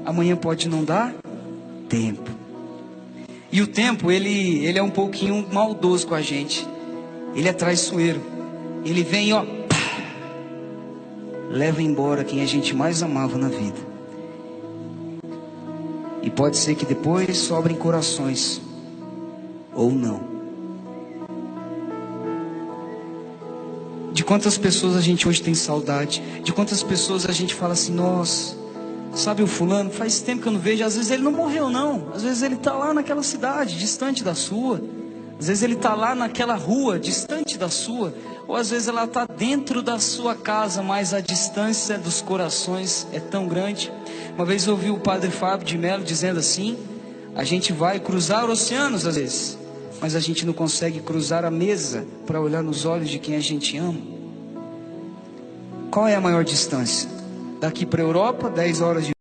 amanhã pode não dar tempo. E o tempo, ele é um pouquinho maldoso com a gente. Ele é traiçoeiro. Ele vem, ó, leva embora quem a gente mais amava na vida. E pode ser que depois sobrem corações, ou não. De quantas pessoas a gente hoje tem saudade? De quantas pessoas a gente fala assim, nossa, sabe o fulano? Faz tempo que eu não vejo. Às vezes ele não morreu não. Às vezes ele está lá naquela cidade, distante da sua. Às vezes ele está lá naquela rua, distante da sua. Ou às vezes ela está dentro da sua casa, mas a distância dos corações é tão grande. Uma vez eu ouvi o padre Fábio de Mello dizendo assim: a gente vai cruzar oceanos às vezes, mas a gente não consegue cruzar a mesa para olhar nos olhos de quem a gente ama. Qual é a maior distância? Daqui para a Europa, 10 horas de